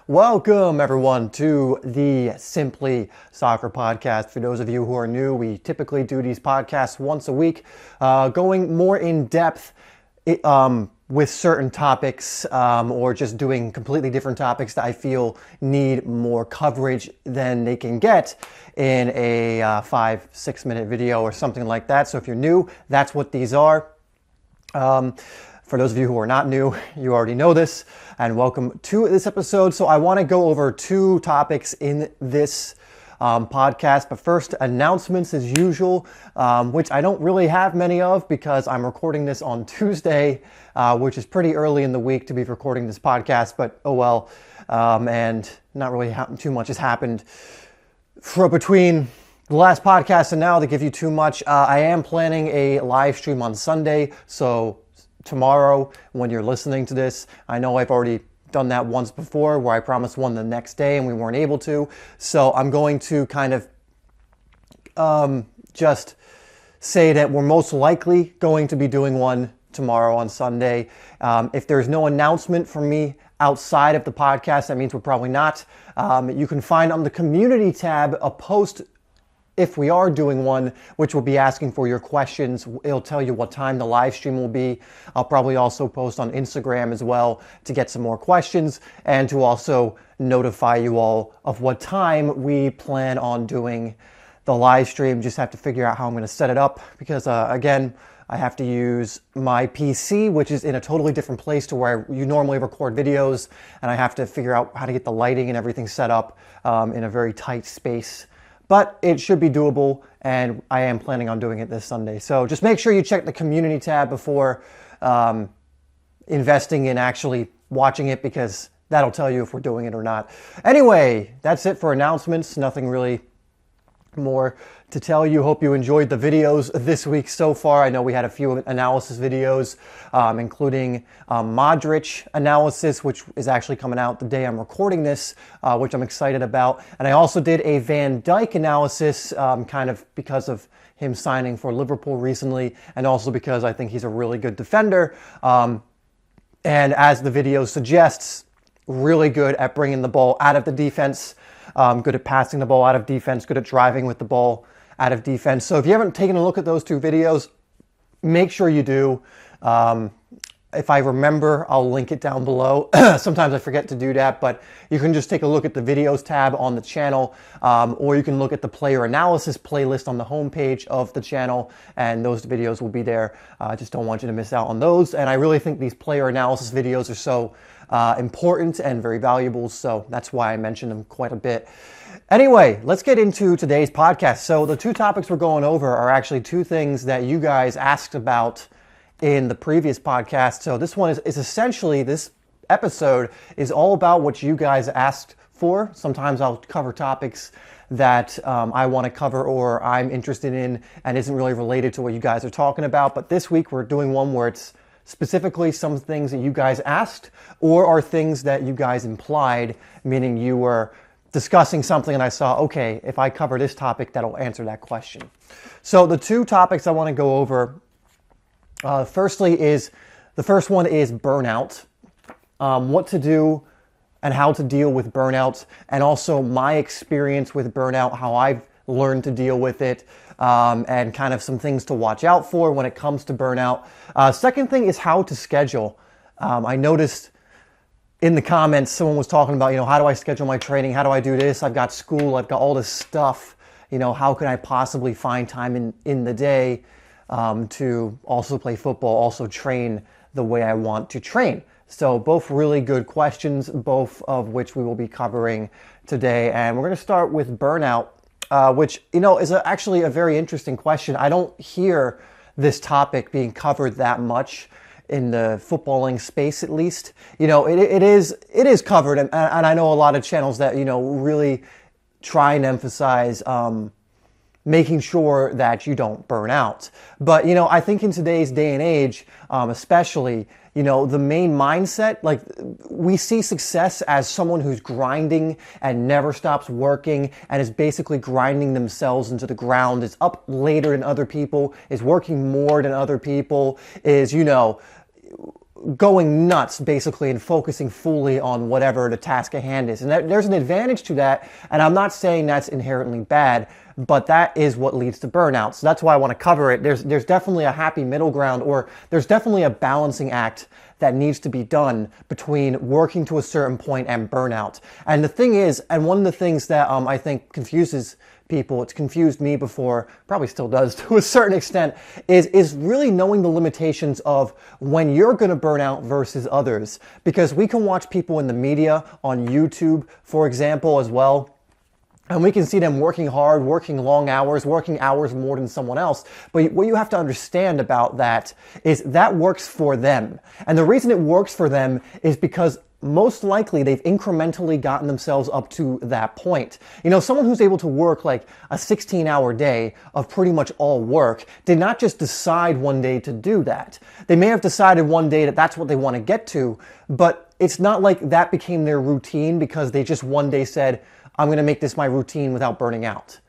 Welcome everyone to the Simply Soccer podcast. For those of you who are new, we typically do these podcasts once a week, going more in depth with certain topics or just doing completely different topics that I feel need more coverage than they can get in a 5-6 minute video or something like that. So if you're new, that's what these are. For those of you who are not new, you already know this, and welcome to this episode. So I want to go over two topics in this podcast, but first, announcements as usual, which I don't really have many of because I'm recording this on Tuesday, which is pretty early in the week to be recording this podcast, but oh well, and not really too much has happened between the last podcast and now to give you too much. I am planning a live stream on Sunday, so tomorrow when you're listening to this. I know I've already done that once before where I promised one the next day and we weren't able to. So I'm going to kind of just say that we're most likely going to be doing one tomorrow on Sunday. If there's no announcement from me outside of the podcast, that means we're probably not. You can find on the community tab a post if we are doing one, which will be asking for your questions. It'll tell you what time the live stream will be. I'll probably also post on Instagram as well to get some more questions and to also notify you all of what time we plan on doing the live stream. Just have to figure out how I'm going to set it up because again, I have to use my PC, which is in a totally different place to where you normally record videos, and I have to figure out how to get the lighting and everything set up in a very tight space. But it should be doable, and I am planning on doing it this Sunday. So just make sure you check the community tab before investing in actually watching it, because that'll tell you if we're doing it or not. Anyway, that's it for announcements. Nothing really more to tell you. Hope you enjoyed the videos this week so far. I know we had a few analysis videos, including Modric analysis, which is actually coming out the day I'm recording this, which I'm excited about. And I also did a Van Dijk analysis, kind of because of him signing for Liverpool recently, and also because I think he's a really good defender. And as the video suggests, really good at bringing the ball out of the defense, good at passing the ball out of defense, good at driving with the ball out of defense. So if you haven't taken a look at those two videos, make sure you do. If I remember, I'll link it down below. Sometimes I forget to do that, but you can just take a look at the videos tab on the channel, or you can look at the player analysis playlist on the homepage of the channel, and those videos will be there. I just don't want you to miss out on those. And I really think these player analysis videos are so important and very valuable, so that's why I mention them quite a bit. Anyway, let's get into today's podcast. So the two topics we're going over are actually two things that you guys asked about in the previous podcast. So this one is essentially, this episode is all about what you guys asked for. Sometimes I'll cover topics that I want to cover or I'm interested in and isn't really related to what you guys are talking about. But this week we're doing one where it's specifically some things that you guys asked or are things that you guys implied, meaning you were discussing something and I saw, okay, if I cover this topic, that'll answer that question. So the two topics I want to go over, the first one is burnout, what to do and how to deal with burnout, and also my experience with burnout, how I've learned to deal with it, and kind of some things to watch out for when it comes to burnout. Second thing is how to schedule. I noticed in the comments, someone was talking about, how do I schedule my training? How do I do this? I've got school, I've got all this stuff. How can I possibly find time in the day to also play football, also train the way I want to train? So both really good questions, both of which we will be covering today. And we're going to start with burnout, which, is actually a very interesting question. I don't hear this topic being covered that much in the footballing space, at least. It is covered, and I know a lot of channels that, really try and emphasize making sure that you don't burn out. But, I think in today's day and age, especially, the main mindset, like we see success as someone who's grinding and never stops working and is basically grinding themselves into the ground, is up later than other people, is working more than other people, is, going nuts basically and focusing fully on whatever the task at hand is. And there's an advantage to that, and I'm not saying that's inherently bad, but that is what leads to burnout. So that's why I want to cover it. There's definitely a happy middle ground, or there's definitely a balancing act that needs to be done between working to a certain point and burnout. And the thing is, and one of the things that I think confuses people, it's confused me before, probably still does to a certain extent, is really knowing the limitations of when you're going to burn out versus others. Because we can watch people in the media, on YouTube, for example, as well, and we can see them working hard, working long hours, working hours more than someone else. But what you have to understand about that is that works for them. And the reason it works for them is because most likely they've incrementally gotten themselves up to that point. You know, someone who's able to work like a 16-hour day of pretty much all work did not just decide one day to do that. They may have decided one day that that's what they want to get to, but it's not like that became their routine because they just one day said, I'm going to make this my routine without burning out.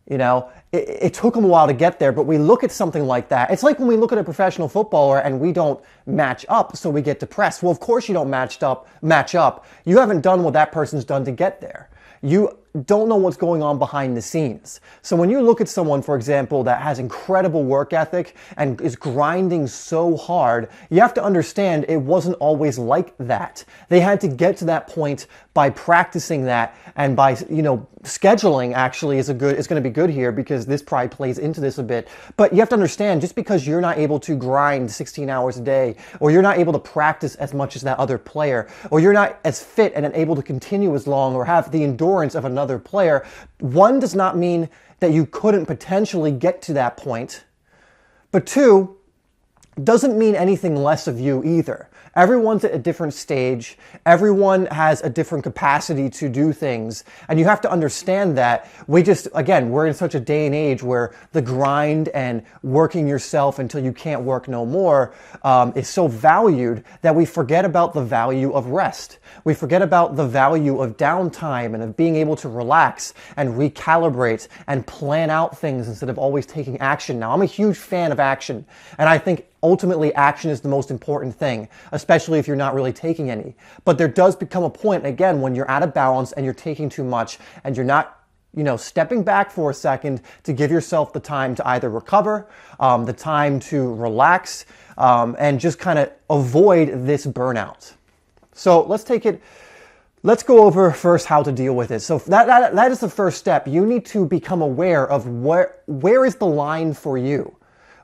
You know, it took them a while to get there, but we look at something like that. It's like when we look at a professional footballer and we don't match up, so we get depressed. Well, of course you don't match up. You haven't done what that person's done to get there. You don't know what's going on behind the scenes. So when you look at someone, for example, that has incredible work ethic and is grinding so hard, you have to understand it wasn't always like that. They had to get to that point by practicing that and by, you know, scheduling actually is going to be good here because this probably plays into this a bit. But you have to understand, just because you're not able to grind 16 hours a day, or you're not able to practice as much as that other player, or you're not as fit and able to continue as long or have the endurance of another player, one does not mean that you couldn't potentially get to that point. But two, doesn't mean anything less of you either. Everyone's at a different stage. Everyone has a different capacity to do things. And you have to understand that we're in such a day and age where the grind and working yourself until you can't work no more is so valued that we forget about the value of rest. We forget about the value of downtime and of being able to relax and recalibrate and plan out things instead of always taking action. Now, I'm a huge fan of action, and I think ultimately action is the most important thing, especially if you're not really taking any. But there does become a point, again, when you're out of balance and you're taking too much and you're not, you know, stepping back for a second to give yourself the time to either recover, the time to relax, and just kind of avoid this burnout. So let's go over first how to deal with it. So that is the first step. You need to become aware of where is the line for you.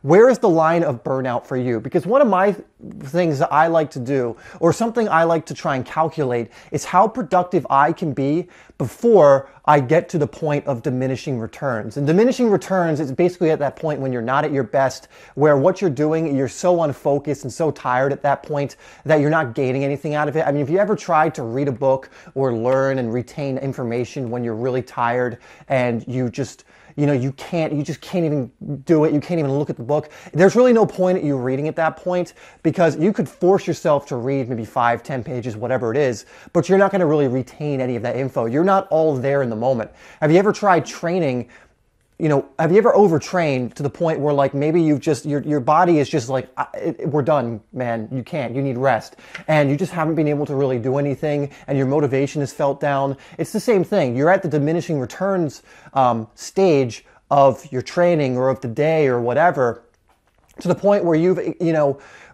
Where is the line of burnout for you? Because one of my things that I like to do, or something I like to try and calculate, is how productive I can be before I get to the point of diminishing returns. And diminishing returns is basically at that point when you're not at your best, where what you're doing, you're so unfocused and so tired at that point that you're not gaining anything out of it. I mean, if you ever tried to read a book or learn and retain information when you're really tired and you just you just can't even do it. You can't even look at the book. There's really no point at you reading at that point, because you could force yourself to read maybe 5-10 pages, whatever it is, but you're not going to really retain any of that info. You're not all there in the moment. Have you ever tried training? Have you ever overtrained to the point where like maybe your body is just like, we're done, man. You need rest. And you just haven't been able to really do anything and your motivation is felt down. It's the same thing. You're at the diminishing returns stage of your training or of the day or whatever, to the point where you've,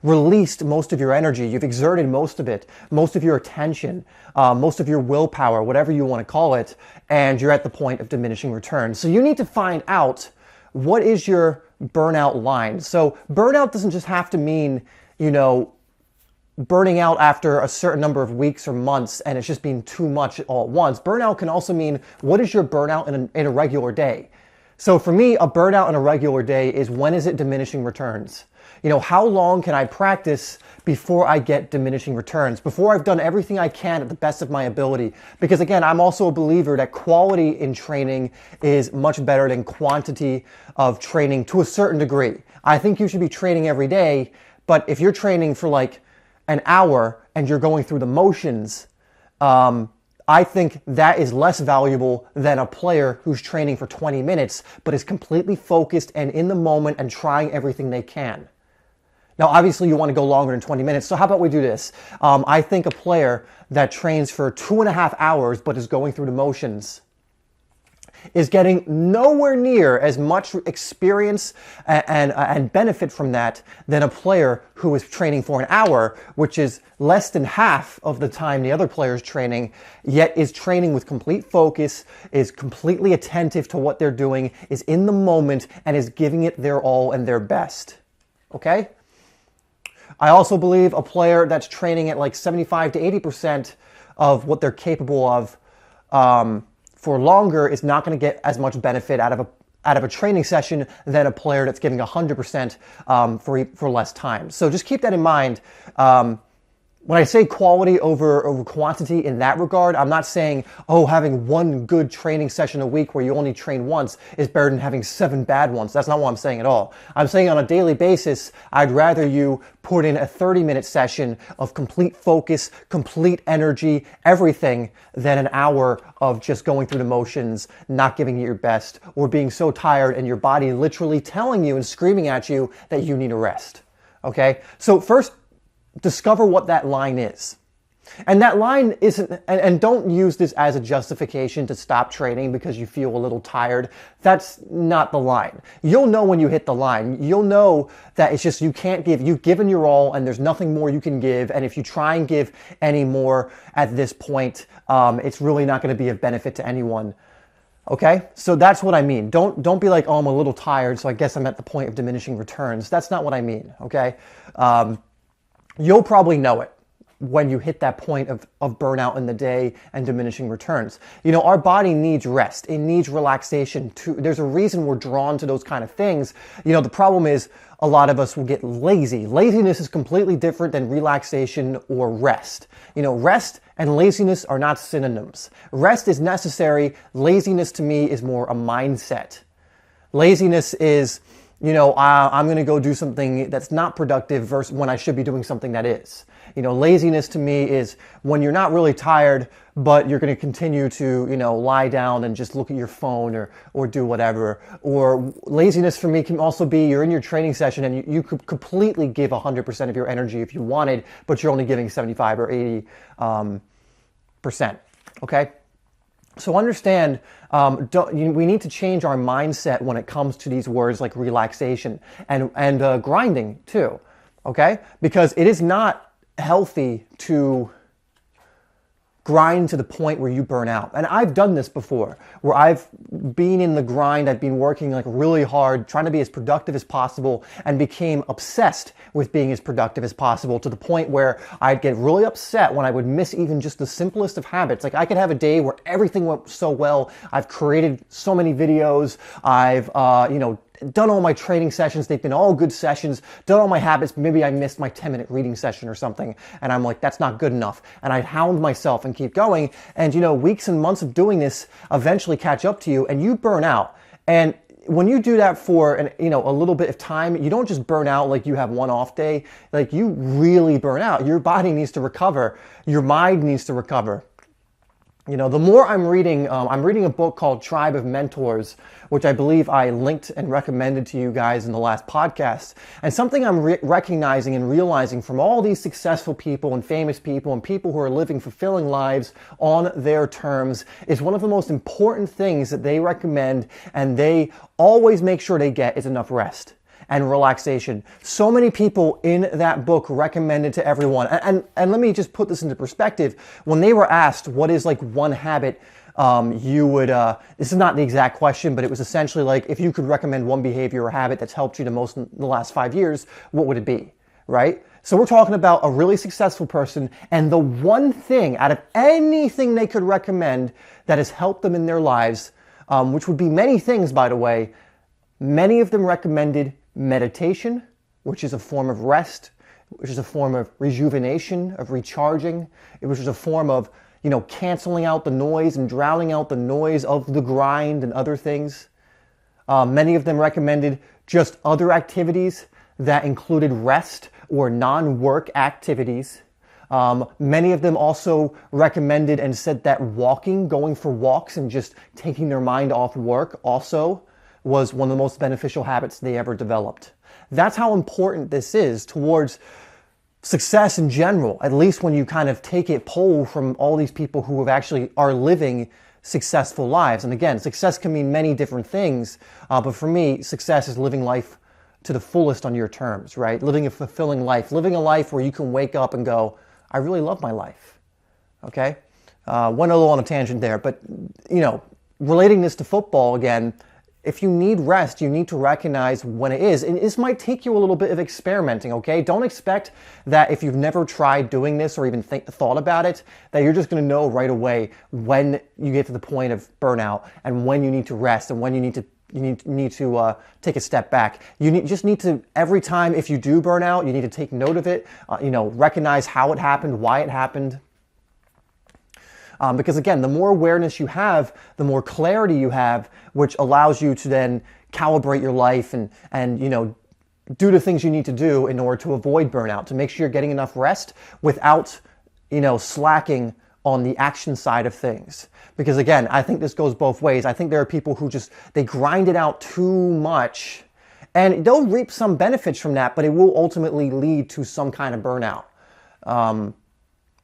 released most of your energy. You've exerted most of it, most of your attention, most of your willpower, whatever you want to call it, and you're at the point of diminishing returns. So you need to find out what is your burnout line. So burnout doesn't just have to mean, burning out after a certain number of weeks or months and it's just being too much all at once. Burnout can also mean, what is your burnout in a regular day? So for me, a burnout in a regular day is, when is it diminishing returns? How long can I practice before I get diminishing returns, before I've done everything I can at the best of my ability? Because again, I'm also a believer that quality in training is much better than quantity of training to a certain degree. I think you should be training every day, but if you're training for like an hour and you're going through the motions, I think that is less valuable than a player who's training for 20 minutes, but is completely focused and in the moment and trying everything they can. Now, obviously, you want to go longer than 20 minutes. So how about we do this? I think a player that trains for 2.5 hours but is going through the motions is getting nowhere near as much experience and benefit from that than a player who is training for an hour, which is less than half of the time the other player is training, yet is training with complete focus, is completely attentive to what they're doing, is in the moment, and is giving it their all and their best. Okay? I also believe a player that's training at like 75 to 80% of what they're capable of for longer is not going to get as much benefit out of a training session than a player that's giving 100% for less time. So just keep that in mind. When I say quality over quantity in that regard, I'm not saying, oh, having one good training session a week where you only train once is better than having 7 bad ones. That's not what I'm saying at all. I'm saying on a daily basis, I'd rather you put in a 30-minute session of complete focus, complete energy, everything, than an hour of just going through the motions, not giving it your best, or being so tired and your body literally telling you and screaming at you that you need a rest. Okay? So first, discover what that line is. And that line isn't, and don't use this as a justification to stop training because you feel a little tired. That's not the line. You'll know when you hit the line. You'll know that it's just you can't give. You've given your all and there's nothing more you can give. And if you try and give any more at this point, it's really not going to be of benefit to anyone. Okay? So that's what I mean. Don't be like, oh, I'm a little tired, so I guess I'm at the point of diminishing returns. That's not what I mean. Okay? You'll probably know it when you hit that point of burnout in the day and diminishing returns. You know, our body needs rest. It needs relaxation. There's a reason we're drawn to those kind of things. You know, the problem is a lot of us will get lazy. Laziness is completely different than relaxation or rest. You know, rest and laziness are not synonyms. Rest is necessary. Laziness to me is more a mindset. Laziness is, you know, I'm going to go do something that's not productive versus when I should be doing something that is. You know, laziness to me is when you're not really tired, but you're going to continue to, you know, lie down and just look at your phone or do whatever. Or laziness for me can also be you're in your training session and you could completely give 100% of your energy if you wanted, but you're only giving 75 or 80%. Okay? So understand, we need to change our mindset when it comes to these words like relaxation and grinding too, okay? Because it is not healthy to grind to the point where you burn out. And I've done this before, where I've been in the grind, I've been working like really hard, trying to be as productive as possible, and became obsessed with being as productive as possible to the point where I'd get really upset when I would miss even just the simplest of habits. Like I could have a day where everything went so well, I've created so many videos, I've, done all my training sessions. They've been all good sessions, done all my habits. Maybe I missed my 10-minute reading session or something. And I'm like, that's not good enough. And I'd hound myself and keep going. And, you know, weeks and months of doing this eventually catch up to you and you burn out. And when you do that for a little bit of time, you don't just burn out like you have one off day. Like you really burn out. Your body needs to recover. Your mind needs to recover. You know, the more I'm reading a book called Tribe of Mentors, which I believe I linked and recommended to you guys in the last podcast. And something I'm recognizing and realizing from all these successful people and famous people and people who are living fulfilling lives on their terms is one of the most important things that they recommend and they always make sure they get is enough rest and relaxation. So many people in that book recommended to everyone. And let me just put this into perspective. When they were asked what is like one habit you would, this is not the exact question, but it was essentially like if you could recommend one behavior or habit that's helped you the most in the last 5 years, what would it be, right? So we're talking about a really successful person and the one thing out of anything they could recommend that has helped them in their lives, which would be many things, by the way, many of them recommended meditation, which is a form of rest, which is a form of rejuvenation, of recharging, which is a form of, you know, canceling out the noise and drowning out the noise of the grind and other things. Many of them recommended just other activities that included rest or non-work activities. Many of them also recommended and said that walking, going for walks and just taking their mind off work also was one of the most beneficial habits they ever developed. That's how important this is towards success in general, at least when you kind of take it poll from all these people who have actually are living successful lives. And again, success can mean many different things, but for me, success is living life to the fullest on your terms, right? Living a fulfilling life, living a life where you can wake up and go, I really love my life, okay? Went a little on a tangent there, but, you know, relating this to football again, if you need rest, you need to recognize when it is. And this might take you a little bit of experimenting, okay? Don't expect that if you've never tried doing this or even thought about it, that you're just going to know right away when you get to the point of burnout and when you need to rest and when you need to take a step back. You just need to, every time if you do burn out, you need to take note of it, you know, recognize how it happened, why it happened. Because again, the more awareness you have, the more clarity you have, which allows you to then calibrate your life and you know, do the things you need to do in order to avoid burnout, to make sure you're getting enough rest without, you know, slacking on the action side of things. Because again, I think this goes both ways. I think there are people who just, they grind it out too much and they'll reap some benefits from that, but it will ultimately lead to some kind of burnout.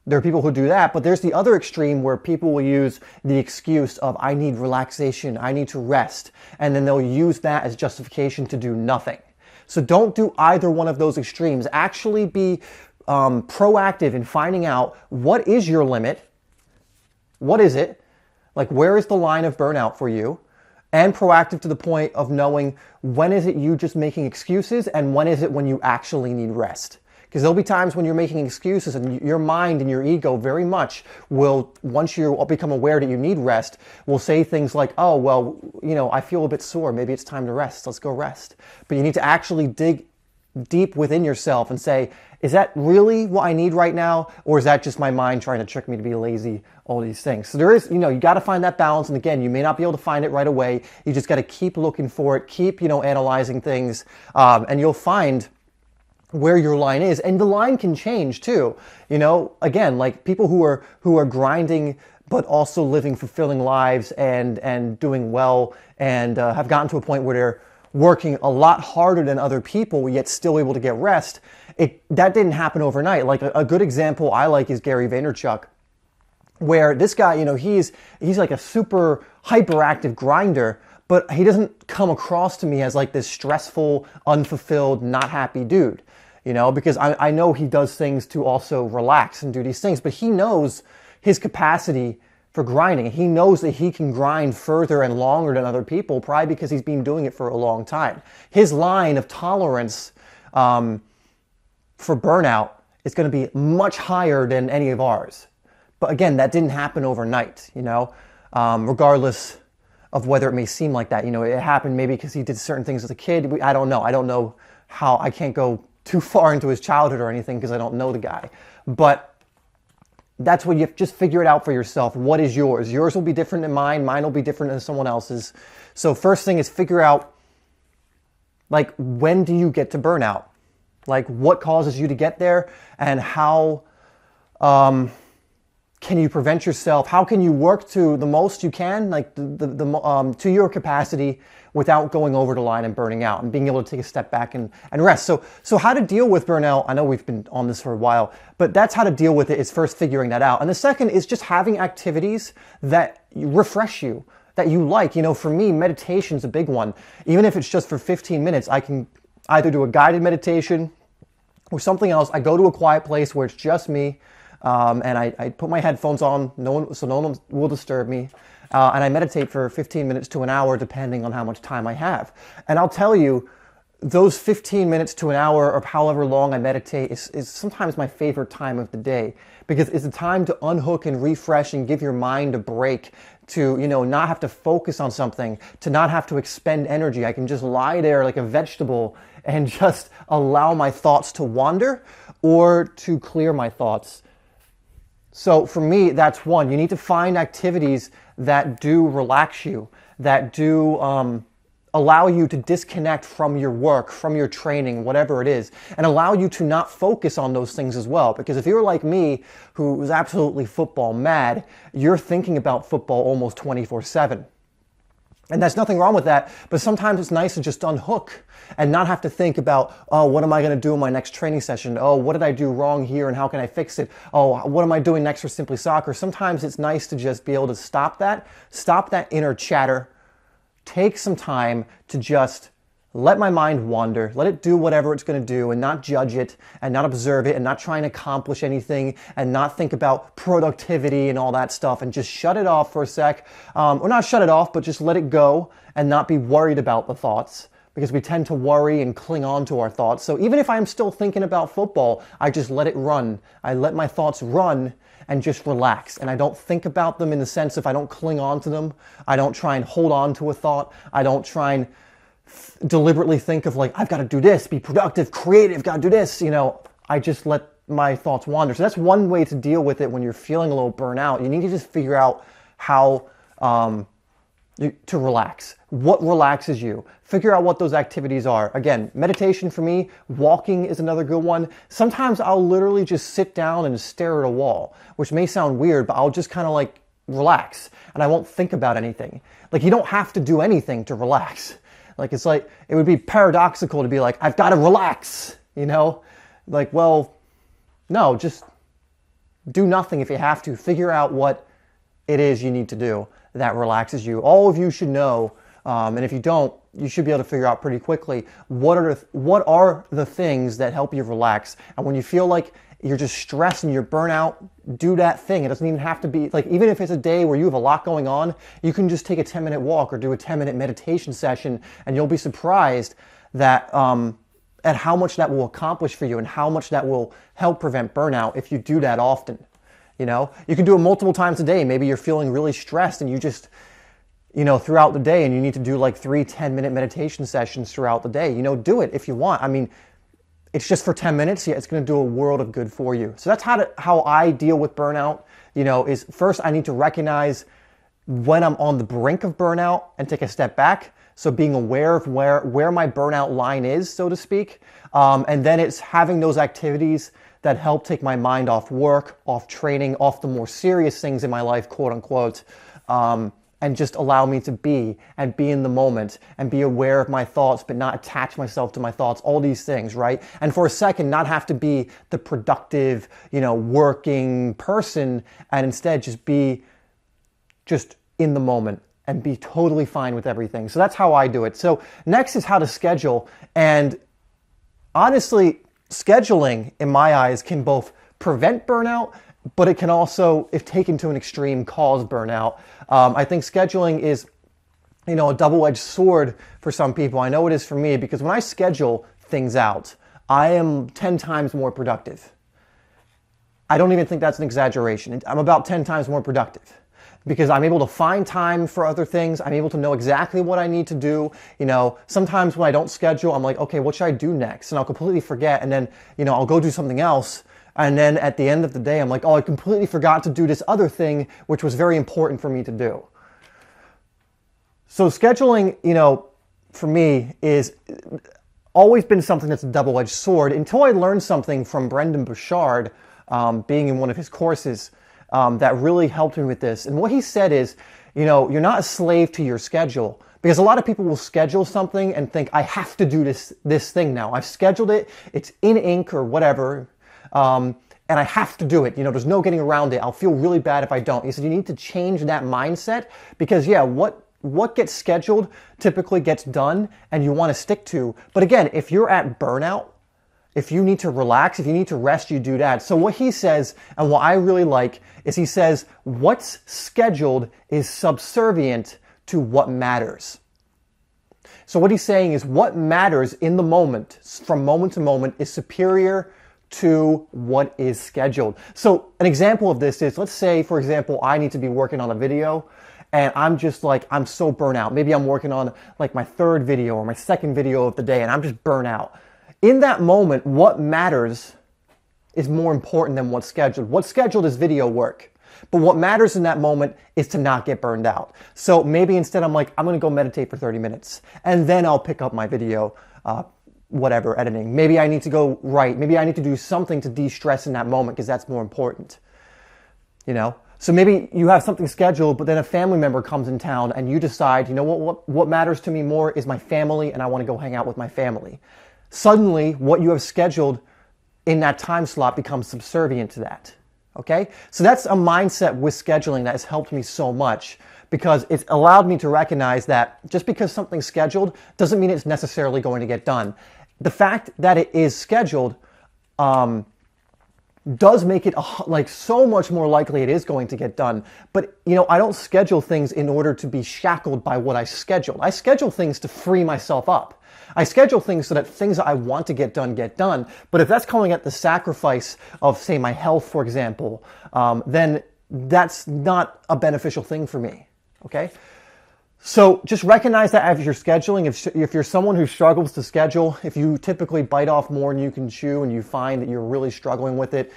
There are people who do that, but there's the other extreme where people will use the excuse of, I need relaxation, I need to rest, and then they'll use that as justification to do nothing. So don't do either one of those extremes. Actually be proactive in finding out what is your limit, what is it, like where is the line of burnout for you, and proactive to the point of knowing when is it you just making excuses and when is it when you actually need rest. Because there'll be times when you're making excuses and your mind and your ego very much will, once you become aware that you need rest, will say things like, oh, well, you know, I feel a bit sore. Maybe it's time to rest. Let's go rest. But you need to actually dig deep within yourself and say, is that really what I need right now? Or is that just my mind trying to trick me to be lazy? All these things. So there is, you know, you got to find that balance. And again, you may not be able to find it right away. You just got to keep looking for it, keep, you know, analyzing things, and you'll find where your line is. And the line can change too. You know, again, like people who are grinding but also living fulfilling lives and doing well and have gotten to a point where they're working a lot harder than other people yet still able to get rest. That didn't happen overnight. Like a good example I like is Gary Vaynerchuk, where this guy, you know, he's like a super hyperactive grinder, but he doesn't come across to me as like this stressful, unfulfilled, not happy dude. You know, because I know he does things to also relax and do these things, but he knows his capacity for grinding. He knows that he can grind further and longer than other people, probably because he's been doing it for a long time. His line of tolerance for burnout is going to be much higher than any of ours. But again, that didn't happen overnight, you know, regardless of whether it may seem like that. You know, it happened maybe because he did certain things as a kid. I don't know. I don't know how. I can't go too far into his childhood or anything because I don't know the guy. But that's what you have to just figure it out for yourself. What is yours? Yours will be different than mine. Mine will be different than someone else's. So first thing is figure out, like, when do you get to burnout? Like, what causes you to get there, and how can you prevent yourself? How can you work to the most you can, like to your capacity, without going over the line and burning out, and being able to take a step back and rest. So how to deal with burnout, I know we've been on this for a while, but that's how to deal with it, is first figuring that out. And the second is just having activities that refresh you, that you like. You know, for me, meditation's a big one. Even if it's just for 15 minutes, I can either do a guided meditation or something else. I go to a quiet place where it's just me, and I put my headphones on, so no one will disturb me. And I meditate for 15 minutes to an hour, depending on how much time I have. And I'll tell you, those 15 minutes to an hour, or however long I meditate, is sometimes my favorite time of the day, because it's a time to unhook and refresh and give your mind a break, to, you know, not have to focus on something, to not have to expend energy. I can just lie there like a vegetable and just allow my thoughts to wander or to clear my thoughts. So for me, that's one. You need to find activities that do relax you, that do allow you to disconnect from your work, from your training, whatever it is, and allow you to not focus on those things as well. Because if you're like me, who is absolutely football mad, you're thinking about football almost 24/7. And there's nothing wrong with that, but sometimes it's nice to just unhook and not have to think about, oh, what am I going to do in my next training session? Oh, what did I do wrong here and how can I fix it? Oh, what am I doing next for Simply Soccer? Sometimes it's nice to just be able to stop that inner chatter, take some time to just let my mind wander, let it do whatever it's going to do and not judge it and not observe it and not try and accomplish anything and not think about productivity and all that stuff and just shut it off for a sec. Or not shut it off, but just let it go and not be worried about the thoughts, because we tend to worry and cling on to our thoughts. So even if I'm still thinking about football, I just let it run. I let my thoughts run and just relax. And I don't think about them in the sense of I don't cling on to them. I don't try and hold on to a thought. I don't try and deliberately think of like, I've got to do this, be productive, creative, got to do this, I just let my thoughts wander. So that's one way to deal with it when you're feeling a little burnout. You need to just figure out how to relax. What relaxes you? Figure out what those activities are. Again, meditation for me, walking is another good one. Sometimes I'll literally just sit down and stare at a wall, which may sound weird, but I'll just kind of like relax and I won't think about anything. Like you don't have to do anything to relax. Like, it's like, it would be paradoxical to be like, I've got to relax, Like, well, no, just do nothing if you have to. Figure out what it is you need to do that relaxes you. All of you should know, and if you don't, you should be able to figure out pretty quickly, what are the things that help you relax. And when you feel like you're just stressed and you're burnout, do that thing. It doesn't even have to be, like, even if it's a day where you have a lot going on, you can just take a 10-minute walk or do a 10-minute meditation session, and you'll be surprised that at how much that will accomplish for you and how much that will help prevent burnout if you do that often. You can do it multiple times a day. Maybe you're feeling really stressed and you just, throughout the day, and you need to do like 3 10-minute meditation sessions throughout the day. Do it if you want. I mean, it's just for 10 minutes. Yeah, it's going to do a world of good for you. So that's how I deal with burnout, is first I need to recognize when I'm on the brink of burnout and take a step back. So being aware of where my burnout line is, so to speak. And then it's having those activities that help take my mind off work, off training, off the more serious things in my life, quote unquote, and just allow me to be in the moment and be aware of my thoughts, but not attach myself to my thoughts, all these things, right? And for a second, not have to be the productive, working person, and instead just be just in the moment and be totally fine with everything. So that's how I do it. So next is how to schedule. And honestly, scheduling, in my eyes, can both prevent burnout, but it can also, if taken to an extreme, cause burnout. I think scheduling is, a double-edged sword for some people. I know it is for me, because when I schedule things out, I am 10 times more productive. I don't even think that's an exaggeration. I'm about 10 times more productive, because I'm able to find time for other things. I'm able to know exactly what I need to do. Sometimes when I don't schedule, I'm like, okay, what should I do next? And I'll completely forget. And then, I'll go do something else. And then at the end of the day, I'm like, oh, I completely forgot to do this other thing, which was very important for me to do. So scheduling, for me is always been something that's a double-edged sword, until I learned something from Brendan Burchard, being in one of his courses, that really helped me with this. And what he said is, you're not a slave to your schedule, because a lot of people will schedule something and think, I have to do this thing now. I've scheduled it, it's in ink or whatever, and I have to do it. There's no getting around it. I'll feel really bad if I don't. He said you need to change that mindset, because what gets scheduled typically gets done and you want to stick to. But again, if you're at burnout, if you need to relax, if you need to rest, you do that. So what he says, and what I really like, is he says, what's scheduled is subservient to what matters. So what he's saying is what matters in the moment, from moment to moment, is superior to what is scheduled. So an example of this is, let's say, for example, I need to be working on a video, and I'm just like, I'm so burnt out. Maybe I'm working on like my 3rd video or my 2nd video of the day, and I'm just burnt out. In that moment, what matters is more important than what's scheduled. What's scheduled is video work. But what matters in that moment is to not get burned out. So maybe instead I'm like, I'm going to go meditate for 30 minutes, and then I'll pick up my video, whatever, editing. Maybe I need to go write. Maybe I need to do something to de-stress in that moment, because that's more important. So maybe you have something scheduled, but then a family member comes in town and you decide, you know what matters to me more is my family, and I want to go hang out with my family. Suddenly, what you have scheduled in that time slot becomes subservient to that. Okay? So that's a mindset with scheduling that has helped me so much, because it's allowed me to recognize that just because something's scheduled doesn't mean it's necessarily going to get done. The fact that it is scheduled does make it like so much more likely it is going to get done. But I don't schedule things in order to be shackled by what I scheduled. I schedule things to free myself up. I schedule things so that things that I want to get done. But if that's coming at the sacrifice of, say, my health, for example, then that's not a beneficial thing for me. Okay? So just recognize that as you're scheduling. If you're someone who struggles to schedule, if you typically bite off more than you can chew and you find that you're really struggling with it,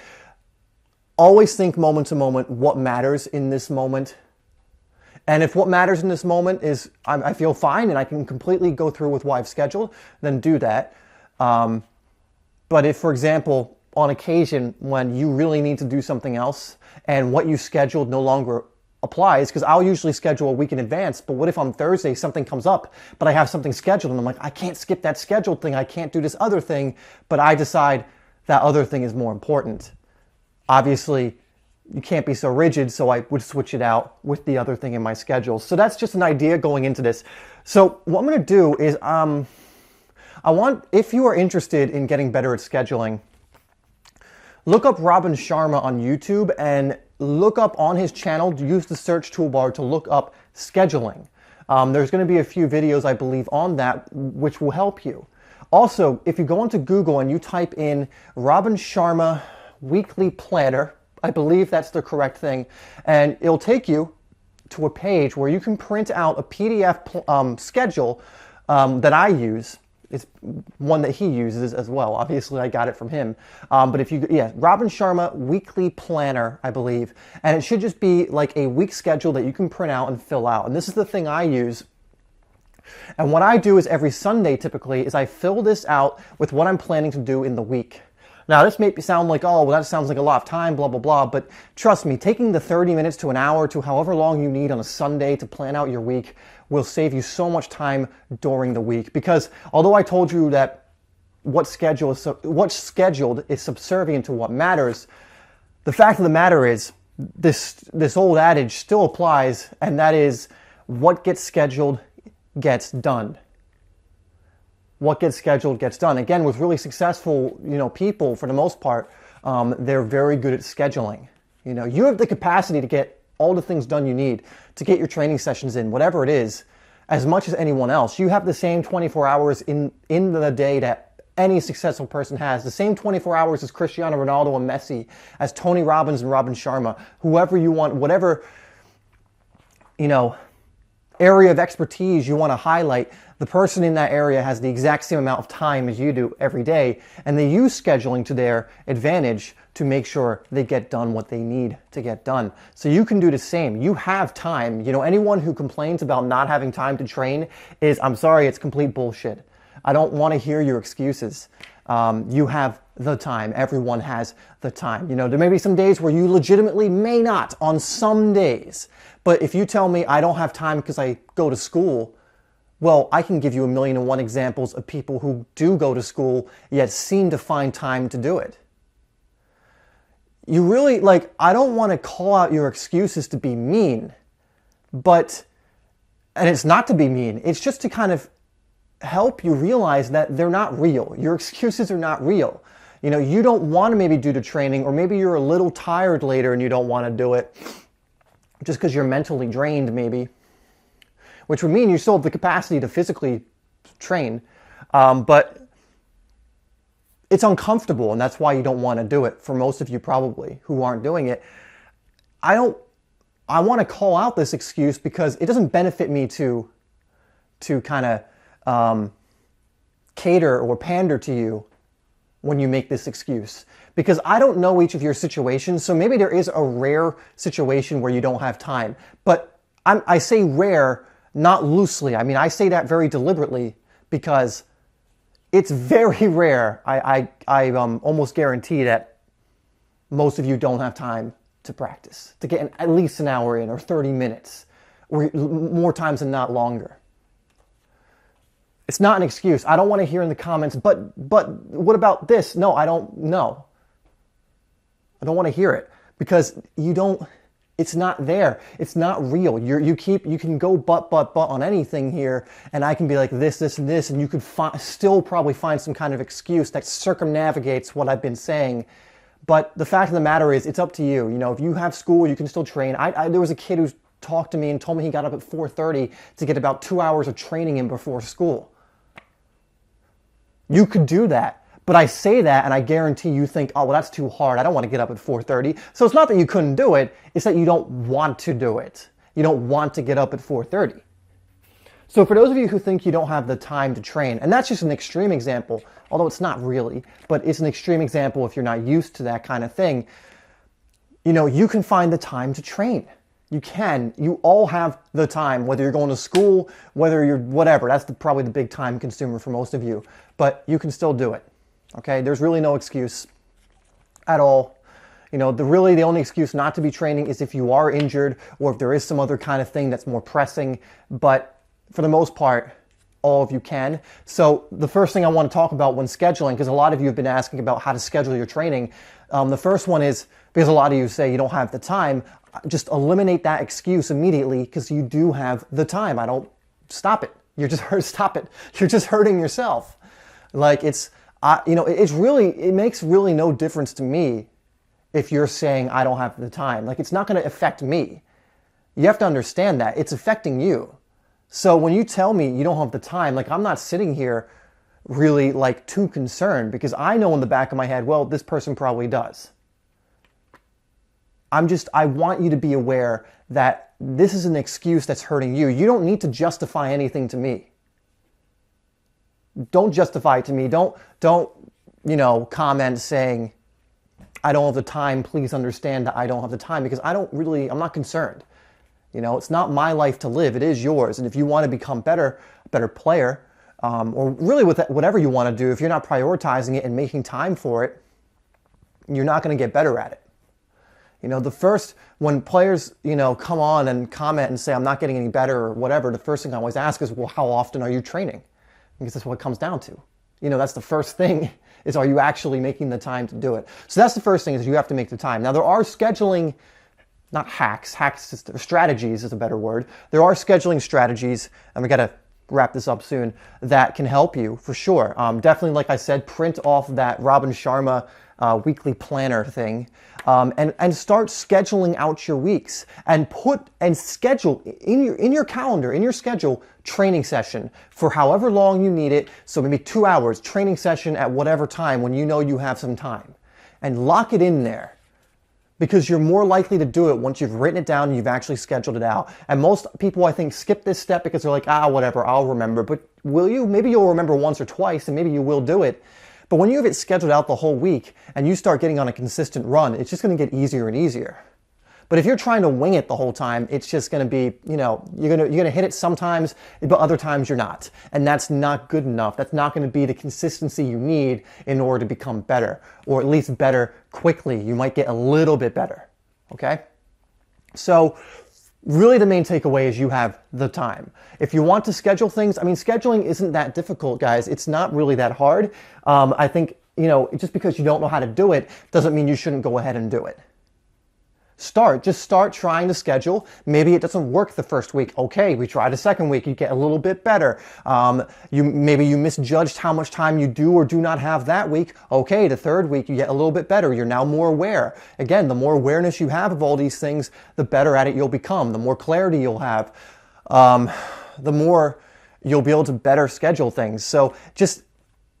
always think moment to moment what matters in this moment. And if what matters in this moment is I feel fine and I can completely go through with what I've scheduled, then do that. But if, for example, on occasion when you really need to do something else and what you scheduled no longer applies, because I'll usually schedule a week in advance, but what if on Thursday something comes up, but I have something scheduled and I'm like, I can't skip that scheduled thing, I can't do this other thing, but I decide that other thing is more important. Obviously, you can't be so rigid, so I would switch it out with the other thing in my schedule. So that's just an idea going into this. So what I'm going to do is, if you are interested in getting better at scheduling, look up Robin Sharma on YouTube and look up on his channel, use the search toolbar to look up scheduling. There's going to be a few videos, I believe, on that, which will help you. Also, if you go onto Google and you type in Robin Sharma Weekly Planner, I believe that's the correct thing, and it'll take you to a page where you can print out a PDF schedule that I use. It's one that he uses as well. Obviously, I got it from him. But Robin Sharma Weekly Planner, I believe. And it should just be like a week schedule that you can print out and fill out. And this is the thing I use. And what I do is every Sunday, typically, is I fill this out with what I'm planning to do in the week. Now, this may sound like, oh, well, that sounds like a lot of time, blah, blah, blah. But trust me, taking the 30 minutes to an hour to however long you need on a Sunday to plan out your week will save you so much time during the week. Because although I told you that what's scheduled is subservient to what matters, the fact of the matter is this old adage still applies, and that is what gets scheduled gets done. What gets scheduled gets done. Again, with really successful, people, for the most part, they're very good at scheduling. You have the capacity to get all the things done you need to get your training sessions in, whatever it is, as much as anyone else. You have the same 24 hours in the day that any successful person has. The same 24 hours as Cristiano Ronaldo and Messi, as Tony Robbins and Robin Sharma, whoever you want, whatever, area of expertise you want to highlight, the person in that area has the exact same amount of time as you do every day, and they use scheduling to their advantage to make sure they get done what they need to get done. So you can do the same. You have time. Anyone who complains about not having time to train I'm sorry, it's complete bullshit. I don't want to hear your excuses. You have the time. Everyone has the time. There may be some days where you legitimately may not on some days. But if you tell me I don't have time because I go to school, well, I can give you 1,000,001 examples of people who do go to school yet seem to find time to do it. You really, I don't want to call out your excuses to be mean, and it's not to be mean, it's just to kind of help you realize that they're not real. Your excuses are not real. You don't want to maybe do the training, or maybe you're a little tired later and you don't want to do it just because you're mentally drained, maybe, which would mean you still have the capacity to physically train, but it's uncomfortable, and that's why you don't want to do it. For most of you probably who aren't doing it, I want to call out this excuse because it doesn't benefit me to kind of cater or pander to you when you make this excuse, because I don't know each of your situations. So maybe there is a rare situation where you don't have time, but I say rare not loosely. I mean, I say that very deliberately because it's very rare. I almost guarantee that most of you don't have time to practice, to get at least an hour in, or 30 minutes, or more times than not longer. It's not an excuse. I don't want to hear in the comments, but what about this? No, I don't know. I don't want to hear it, because it's not there. It's not real. You can go but on anything here, and I can be like this, and this, and you could still probably find some kind of excuse that circumnavigates what I've been saying. But the fact of the matter is, it's up to you. You know, if you have school, you can still train. There was a kid who talked to me and told me he got up at 4:30 to get about 2 hours of training in before school. You could do that. But I say that, and I guarantee you think, oh, well, that's too hard. I don't want to get up at 4:30. So it's not that you couldn't do it. It's that you don't want to do it. You don't want to get up at 4:30. So for those of you who think you don't have the time to train, and that's just an extreme example, although it's not really, but it's an extreme example if you're not used to that kind of thing, you know, you can find the time to train. You can. You all have the time, whether you're going to school, whether you're whatever. That's probably the big time consumer for most of you. But you can still do it. Okay? There's really no excuse at all. You know, the only excuse not to be training is if you are injured or if there is some other kind of thing that's more pressing. But for the most part, all of you can. So the first thing I want to talk about when scheduling, because a lot of you have been asking about how to schedule your training. The first one is, because a lot of you say you don't have the time, just eliminate that excuse immediately, because you do have the time. Stop it. Stop it. You're just hurting yourself. Like it makes really no difference to me if you're saying I don't have the time. Like, it's not going to affect me. You have to understand that it's affecting you. So when you tell me you don't have the time, like, I'm not sitting here really like too concerned, because I know in the back of my head, well, this person probably does. I want you to be aware that this is an excuse that's hurting you. You don't need to justify anything to me. Don't justify it to me. Don't, comment saying, I don't have the time. Please understand that I don't have the time, because I'm not concerned. You know, it's not my life to live. It is yours. And if you want to become a better player, or really with whatever you want to do, if you're not prioritizing it and making time for it, you're not going to get better at it. You know, when players, come on and comment and say, I'm not getting any better or whatever, the first thing I always ask is, well, how often are you training? Because that's what it comes down to. That's the first thing is, are you actually making the time to do it? So that's the first thing, is you have to make the time. Now, there are scheduling, not hacks, strategies is a better word. There are scheduling strategies, and we got to wrap this up soon, that can help you for sure. Definitely, like I said, print off that Robin Sharma weekly planner thing, and start scheduling out your weeks, and schedule in your calendar, in your schedule, training session for however long you need it. So maybe 2 hours training session at whatever time when you know you have some time, and lock it in there, because you're more likely to do it once you've written it down and you've actually scheduled it out. And most people, I think, skip this step because they're like, whatever, I'll remember. But will you? Maybe you'll remember once or twice, and maybe you will do it. But when you have it scheduled out the whole week and you start getting on a consistent run, it's just going to get easier and easier. But if you're trying to wing it the whole time, it's just going to be, you're going to hit it sometimes, but other times you're not. And that's not good enough. That's not going to be the consistency you need in order to become better, or at least better quickly. You might get a little bit better. Okay? So really the main takeaway is you have the time. If you want to schedule things, scheduling isn't that difficult, guys. It's not really that hard. I think, just because you don't know how to do it doesn't mean you shouldn't go ahead and do it. Just start trying to schedule. Maybe it doesn't work the first week. Okay, we try the second week, you get a little bit better. Maybe you misjudged how much time you do or do not have that week. Okay, the third week you get a little bit better. You're now more aware. Again, the more awareness you have of all these things, the better at it you'll become. The more clarity you'll have, the more you'll be able to better schedule things. So just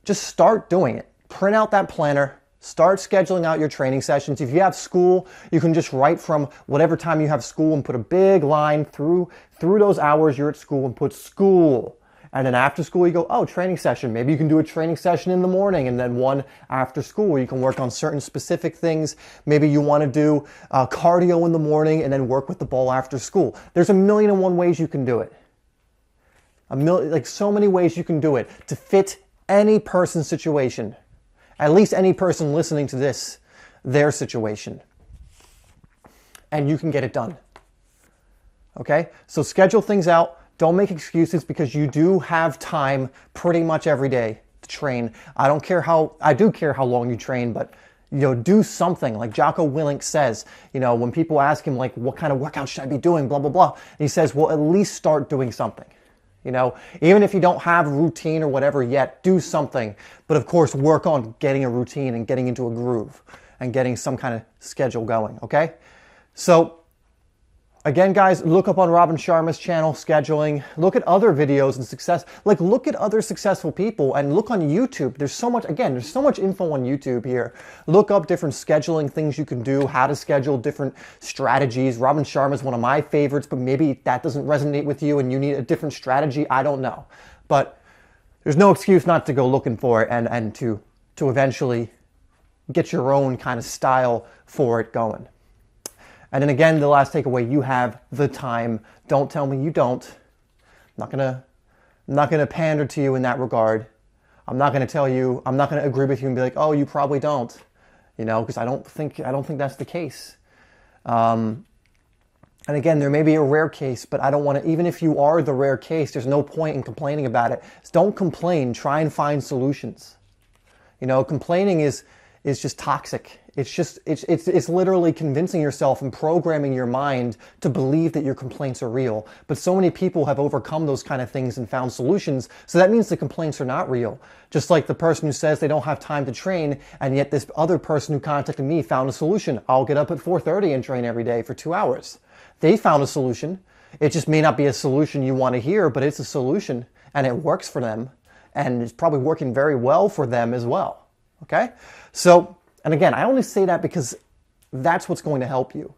start doing it. Print out that planner. Start scheduling out your training sessions. If you have school, you can just write from whatever time you have school and put a big line through those hours you're at school and put school. And then after school, you go, training session. Maybe you can do a training session in the morning and then one after school where you can work on certain specific things. Maybe you want to do cardio in the morning and then work with the ball after school. There's 1,000,001 ways you can do it. So many ways you can do it to fit any person's situation. At least any person listening to this, their situation. and you can get it done. Okay? So schedule things out. Don't make excuses, because you do have time pretty much every day to train. I do care how long you train, but do something. Like Jocko Willink says, when people ask him, like, what kind of workout should I be doing, blah, blah, blah. And he says, well, at least start doing something. Even if you don't have a routine or whatever yet, do something. But of course, work on getting a routine and getting into a groove and getting some kind of schedule going, okay? So, again, guys, look up on Robin Sharma's channel, scheduling. Look at other videos and success. Like, look at other successful people and look on YouTube. There's so much info on YouTube here. Look up different scheduling things you can do, how to schedule different strategies. Robin Sharma is one of my favorites, but maybe that doesn't resonate with you and you need a different strategy. I don't know. But there's no excuse not to go looking for it and to eventually get your own kind of style for it going. And then again, the last takeaway, you have the time. Don't tell me you don't. I'm not gonna pander to you in that regard. I'm not gonna agree with you and be like, oh, you probably don't. Because I don't think that's the case. And again, there may be a rare case, but I don't want to, even if you are the rare case, there's no point in complaining about it. Don't complain, try and find solutions. Complaining is just toxic. It's literally convincing yourself and programming your mind to believe that your complaints are real. But so many people have overcome those kind of things and found solutions. So that means the complaints are not real. Just like the person who says they don't have time to train, and yet this other person who contacted me found a solution. I'll get up at 4:30 and train every day for 2 hours. They found a solution. It just may not be a solution you want to hear, but it's a solution and it works for them. And it's probably working very well for them as well. Okay? So, and again, I only say that because that's what's going to help you.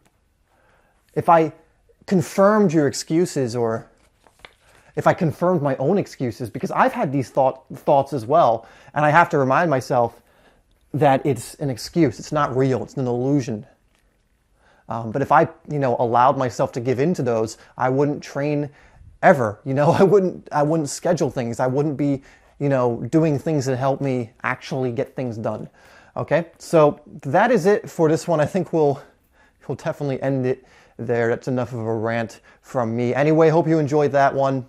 If I confirmed your excuses, or if I confirmed my own excuses, because I've had these thoughts as well, and I have to remind myself that it's an excuse. It's not real. It's an illusion. But if I, allowed myself to give into those, I wouldn't train ever. I wouldn't schedule things. I wouldn't be, doing things that help me actually get things done. Okay, so that is it for this one. I think we'll definitely end it there. That's enough of a rant from me. Anyway, hope you enjoyed that one.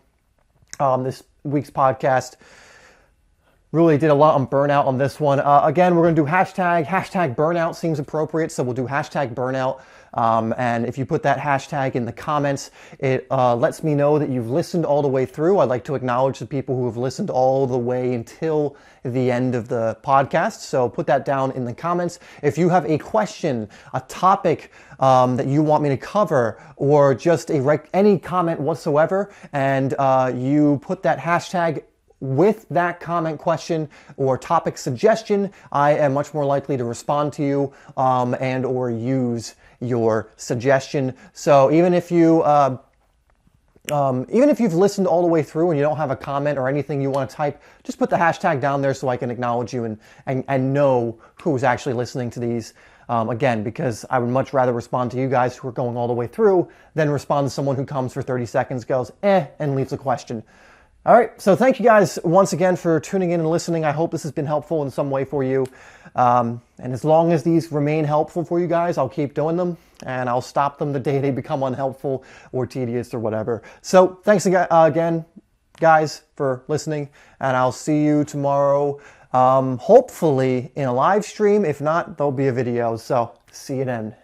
This week's podcast. Really did a lot on burnout on this one. Again, we're going to do hashtag burnout seems appropriate, so we'll do hashtag burnout. And if you put that hashtag in the comments, it lets me know that you've listened all the way through. I'd like to acknowledge the people who have listened all the way until the end of the podcast. So put that down in the comments. If you have a question, a topic that you want me to cover, or just any comment whatsoever, and you put that hashtag with that comment, question, or topic suggestion, I am much more likely to respond to you and or use your suggestion. So even if you've listened all the way through and you don't have a comment or anything you want to type, just put the hashtag down there so I can acknowledge you and know who's actually listening to these. Again, because I would much rather respond to you guys who are going all the way through than respond to someone who comes for 30 seconds, goes, and leaves a question. All right, so thank you guys once again for tuning in and listening. I hope this has been helpful in some way for you. And as long as these remain helpful for you guys, I'll keep doing them, and I'll stop them the day they become unhelpful or tedious or whatever. So thanks again, guys, for listening, and I'll see you tomorrow, hopefully in a live stream. If not, there'll be a video. So see you then.